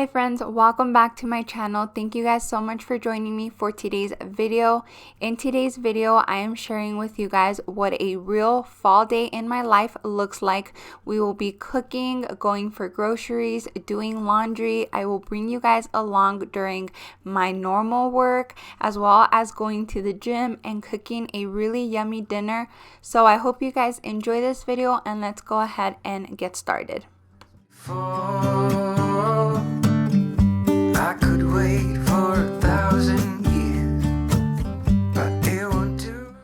Hi friends, welcome back to my channel. Thank you guys so much for joining me for today's video. In today's video, I am sharing with you guys what a real fall day in my life looks like. We will be cooking, going for groceries, doing laundry. I will bring you guys along during my normal work, as well as going to the gym and cooking a really yummy dinner. So I hope you guys enjoy this video, and let's go ahead and get started. I could wait for 1,000 years, but it won't do.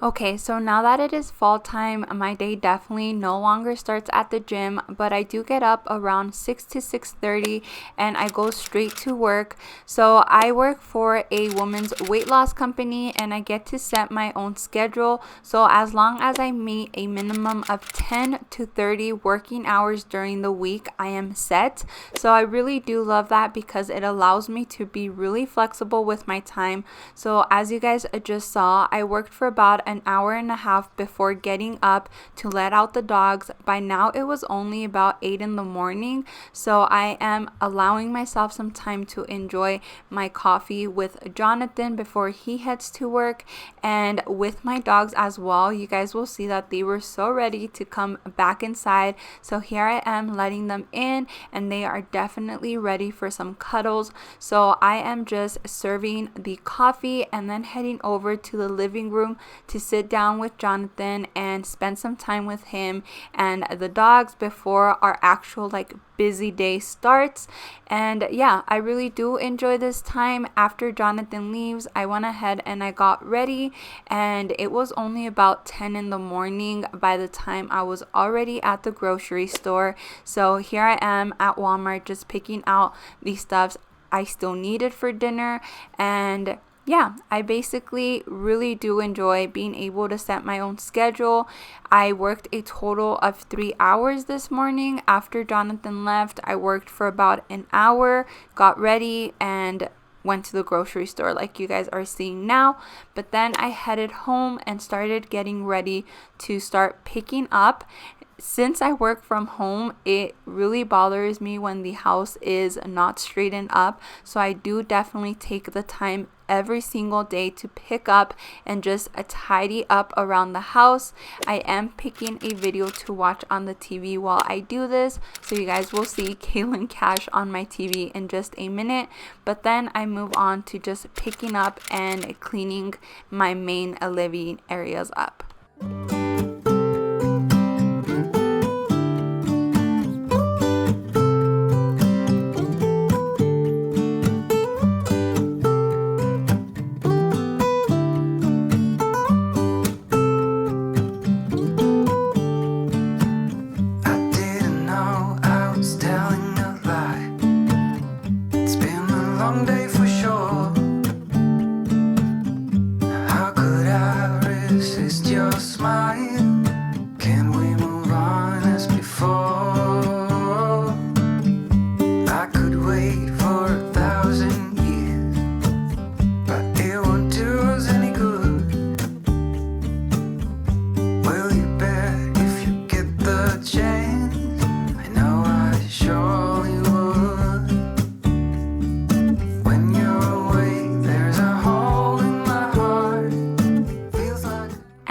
Okay, so now that it is fall time, my day definitely no longer starts at the gym, but I do get up around 6 to 6:30 and I go straight to work. So I work for a woman's weight loss company and I get to set my own schedule. So as long as I meet a minimum of 10 to 30 working hours during the week, I am set. So I really do love that because it allows me to be really flexible with my time. So as you guys just saw, I worked for about an hour and a half before getting up to let out the dogs. By now it was only about 8 in the morning, so I am allowing myself some time to enjoy my coffee with Jonathan before he heads to work, and with my dogs as well. You guys will see that they were so ready to come back inside, so here I am letting them in and they are definitely ready for some cuddles. So I am just serving the coffee and then heading over to the living room to sit down with Jonathan and spend some time with him and the dogs before our actual busy day starts. And yeah, I really do enjoy this time. After Jonathan leaves, I went ahead and I got ready, and it was only about 10 in the morning by the time I was already at the grocery store. So here I am at Walmart just picking out the stuffs I still needed for dinner. And yeah, I basically really do enjoy being able to set my own schedule. I worked a total of 3 hours this morning. After Jonathan left, I worked for about an hour, got ready, and went to the grocery store like you guys are seeing now. But then I headed home and started getting ready to start picking up. Since I work from home, it really bothers me when the house is not straightened up. So I do definitely take the time every single day to pick up and just tidy up around the house. I am picking a video to watch on the TV while I do this, so you guys will see Kaylin Cash on my TV in just a minute. But then I move on to just picking up and cleaning my main living areas up.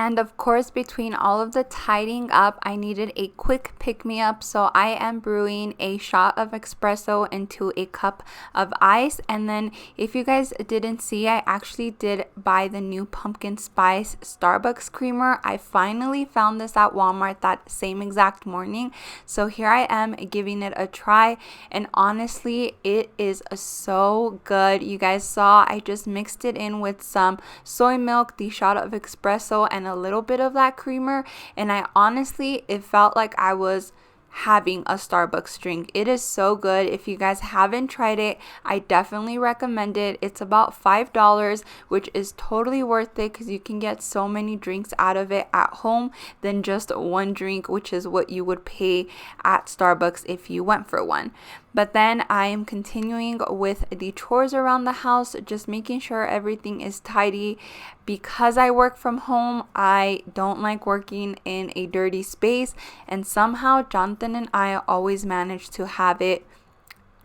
And of course, between all of the tidying up, I needed a quick pick-me-up. So I am brewing a shot of espresso into a cup of ice. And then if you guys didn't see, I actually did buy the new pumpkin spice Starbucks creamer. I finally found this at Walmart that same exact morning. So here I am giving it a try. And honestly, it is so good. You guys saw I just mixed it in with some soy milk, the shot of espresso, and a little bit of that creamer, and it felt like I was having a Starbucks drink. It is so good. If you guys haven't tried it, I definitely recommend it. It's about $5, which is totally worth it because you can get so many drinks out of it at home than just one drink, which is what you would pay at Starbucks if you went for one. But then I am continuing with the chores around the house, just making sure everything is tidy. Because I work from home, I don't like working in a dirty space, and somehow Jonathan and I always manage to have it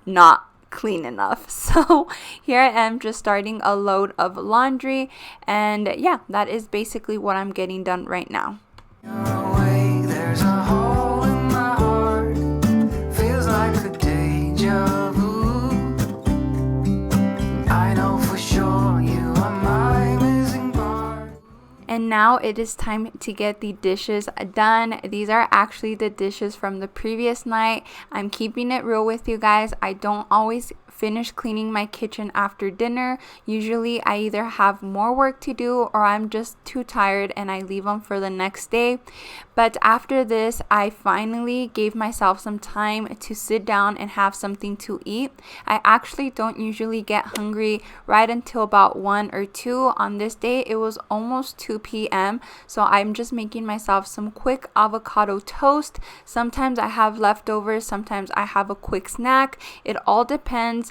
not clean enough. So here I am just starting a load of laundry, and yeah, that is basically what I'm getting done right now. There's a hole in my heart, feels like a deja vu. I know for sure you are my missing part. And now it is time to get the dishes done. These are actually the dishes from the previous night. I'm keeping it real with you guys. I don't always finish cleaning my kitchen after dinner. Usually I either have more work to do or I'm just too tired and I leave them for the next day. But after this, I finally gave myself some time to sit down and have something to eat. I actually don't usually get hungry right until about 1 or 2. On this day, it was almost 2 p.m. So I'm just making myself some quick avocado toast. Sometimes I have leftovers, sometimes I have a quick snack. It all depends.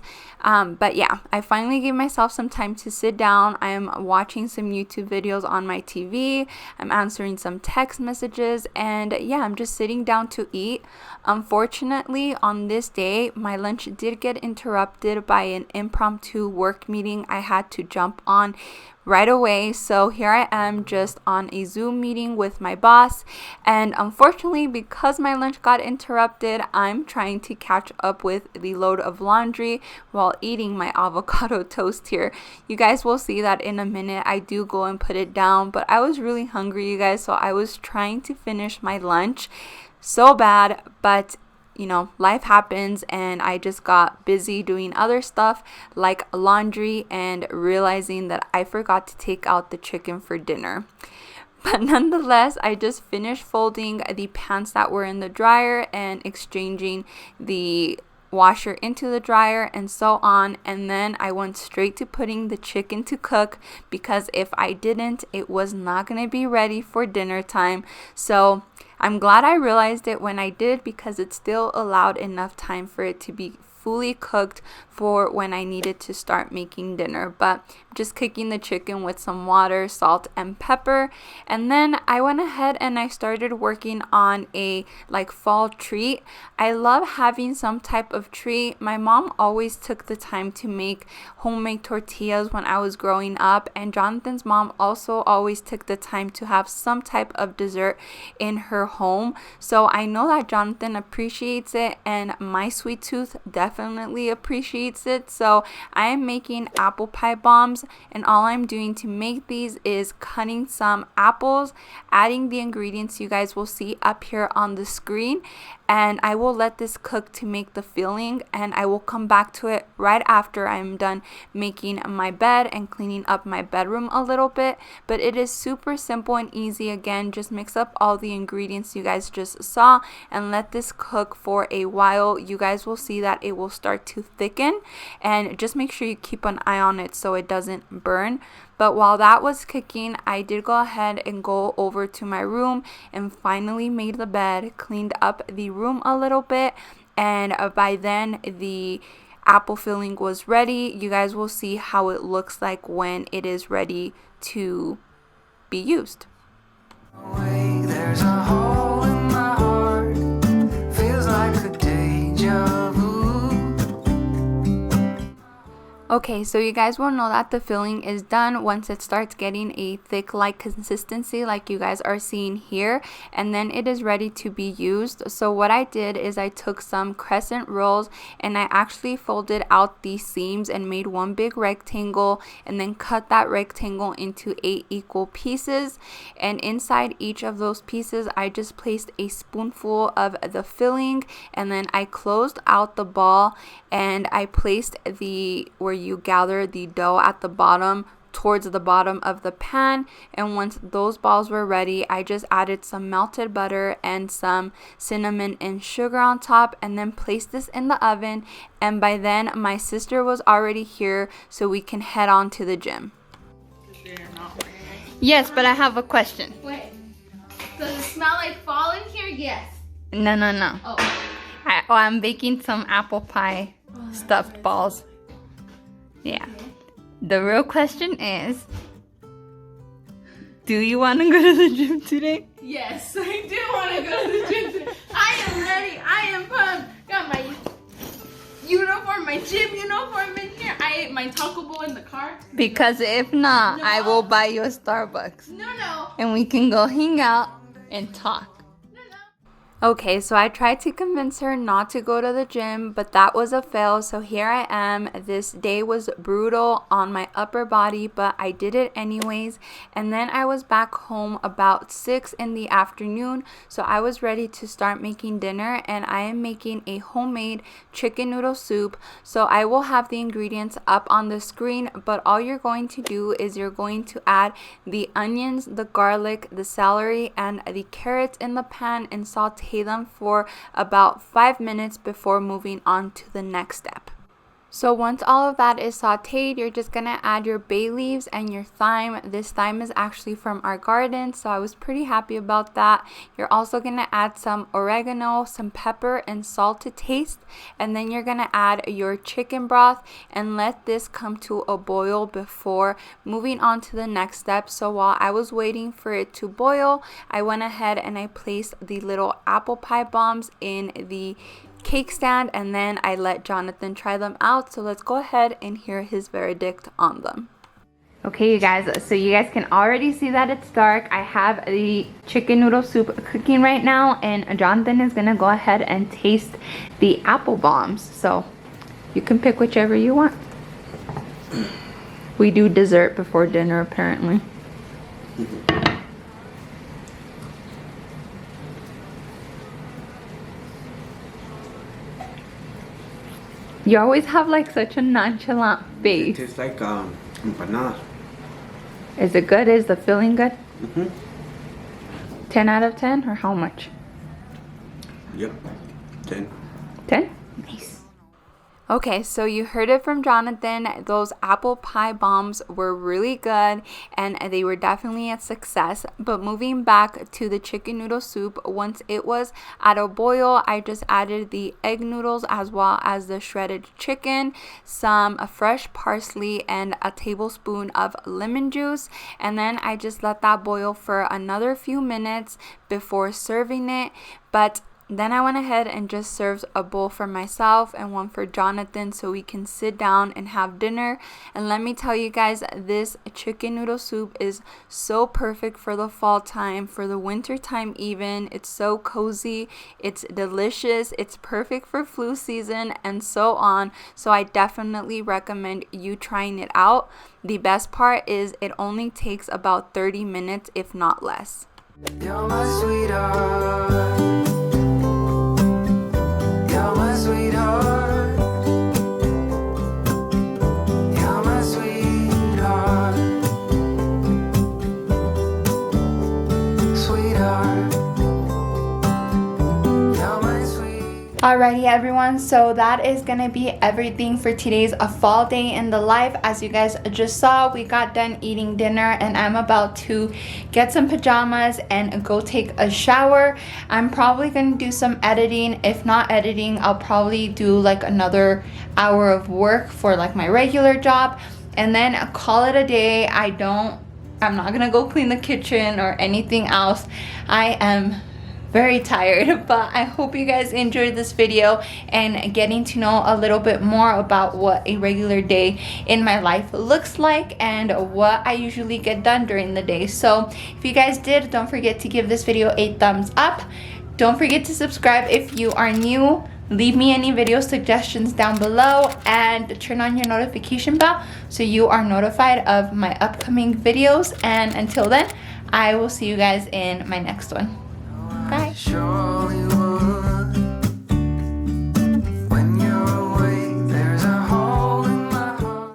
But yeah, I finally gave myself some time to sit down. I'm watching some YouTube videos on my TV. I'm answering some text messages, and yeah, I'm just sitting down to eat. Unfortunately, on this day, my lunch did get interrupted by an impromptu work meeting I had to jump on right away. So here I am just on a Zoom meeting with my boss, and unfortunately, because my lunch got interrupted, I'm trying to catch up with the load of laundry while eating my avocado toast here. You guys will see that in a minute. I do go and put it down, but I was really hungry, you guys, so I was trying to finish my lunch so bad, but you know, life happens, and I just got busy doing other stuff like laundry and realizing that I forgot to take out the chicken for dinner. But nonetheless, I just finished folding the pants that were in the dryer and exchanging the washer into the dryer and so on, and then I went straight to putting the chicken to cook, because if I didn't, it was not going to be ready for dinner time. So I'm glad I realized it when I did, because it still allowed enough time for it to be fully cooked for when I needed to start making dinner. But just cooking the chicken with some water, salt, and pepper. And then I went ahead and I started working on a fall treat. I love having some type of treat. My mom always took the time to make homemade tortillas when I was growing up, and Jonathan's mom also always took the time to have some type of dessert in her home. So I know that Jonathan appreciates it, and my sweet tooth definitely appreciates it. So I am making apple pie bombs, and all I'm doing to make these is cutting some apples, adding the ingredients you guys will see up here on the screen, and I will let this cook to make the filling, and I will come back to it right after I'm done making my bed and cleaning up my bedroom a little bit. But it is super simple and easy. Again, just mix up all the ingredients you guys just saw and let this cook for a while. You guys will see that it will start to thicken, and just make sure you keep an eye on it so it doesn't burn. But while that was cooking, I did go ahead and go over to my room and finally made the bed, cleaned up the room a little bit, and by then the apple filling was ready. You guys will see how it looks like when it is ready to be used. There's a hole in my heart, feels like a deja vu. Okay, so you guys will know that the filling is done once it starts getting a thick consistency like you guys are seeing here, and then it is ready to be used. So what I did is I took some crescent rolls and I actually folded out the seams and made one big rectangle, and then cut that rectangle into 8 equal pieces, and inside each of those pieces I just placed a spoonful of the filling, and then I closed out the ball and I placed where you gather the dough at the bottom towards the bottom of the pan. And once those balls were ready, I just added some melted butter and some cinnamon and sugar on top, and then placed this in the oven. And by then my sister was already here, so we can head on to the gym. Yes, but I have a question. Wait, does it smell like fall in here? Yes. No. Oh. I'm baking some apple pie stuffed balls. Yeah. The real question is, do you want to go to the gym today? Yes, I do want to go to the gym today. I am ready. I am pumped. Got my uniform, my gym my Taco Bell in the car? Because if not, No. I will buy you a Starbucks. No. And we can go hang out and talk. Okay, so I tried to convince her not to go to the gym, but that was a fail. So here I am. This day was brutal on my upper body, but I did it anyways. And then I was back home about 6 in the afternoon. So I was ready to start making dinner, and I am making a homemade chicken noodle soup. So I will have the ingredients up on the screen, but all you're going to do is you're going to add the onions, the garlic, the celery, and the carrots in the pan and saute them for about 5 minutes before moving on to the next step. So once all of that is sauteed, you're just going to add your bay leaves and your thyme. This thyme is actually from our garden, so I was pretty happy about that. You're also going to add some oregano, some pepper, and salt to taste. And then you're going to add your chicken broth and let this come to a boil before moving on to the next step. So while I was waiting for it to boil, I went ahead and I placed the little apple pie bombs in the cake stand, and then I let Jonathan try them out. So let's go ahead and hear his verdict on them. Okay, you guys, so you guys can already see that it's dark. I have the chicken noodle soup cooking right now, and Jonathan is gonna go ahead and taste the apple bombs. So you can pick whichever you want. We do dessert before dinner apparently. You always have like such a nonchalant face. It tastes like empanadas. Is it good? Is the filling good? Mm-hmm. 10 out of 10 or how much? Yep. 10. 10? Nice. Okay, so you heard it from Jonathan. Those apple pie bombs were really good and they were definitely a success. But moving back to the chicken noodle soup, once it was at a boil, I just added the egg noodles as well as the shredded chicken, some fresh parsley, and a tablespoon of lemon juice. And then I just let that boil for another few minutes before serving it. But then I went ahead and just served a bowl for myself and one for Jonathan so we can sit down and have dinner. And let me tell you guys, this chicken noodle soup is so perfect for the fall time, for the winter time even. It's so cozy, it's delicious, it's perfect for flu season and so on. So I definitely recommend you trying it out. The best part is it only takes about 30 minutes, if not less. You're my sweetheart. You're my sweetheart. You're my sweetheart. Sweetheart. You're my sweetheart. Alrighty everyone, so that is gonna be everything for today's A Fall Day in the Life. As you guys just saw, we got done eating dinner and I'm about to get some pajamas and go take a shower. I'm probably gonna do some editing. If not editing, I'll probably do like another hour of work for like my regular job and then call it a day. I'm not gonna go clean the kitchen or anything else. I am very tired, but I hope you guys enjoyed this video and getting to know a little bit more about what a regular day in my life looks like and what I usually get done during the day. So if you guys did, don't forget to give this video a thumbs up. Don't forget to subscribe if you are new. Leave me any video suggestions down below and turn on your notification bell so you are notified of my upcoming videos. And until then, I will see you guys in my next one. Bye. Surely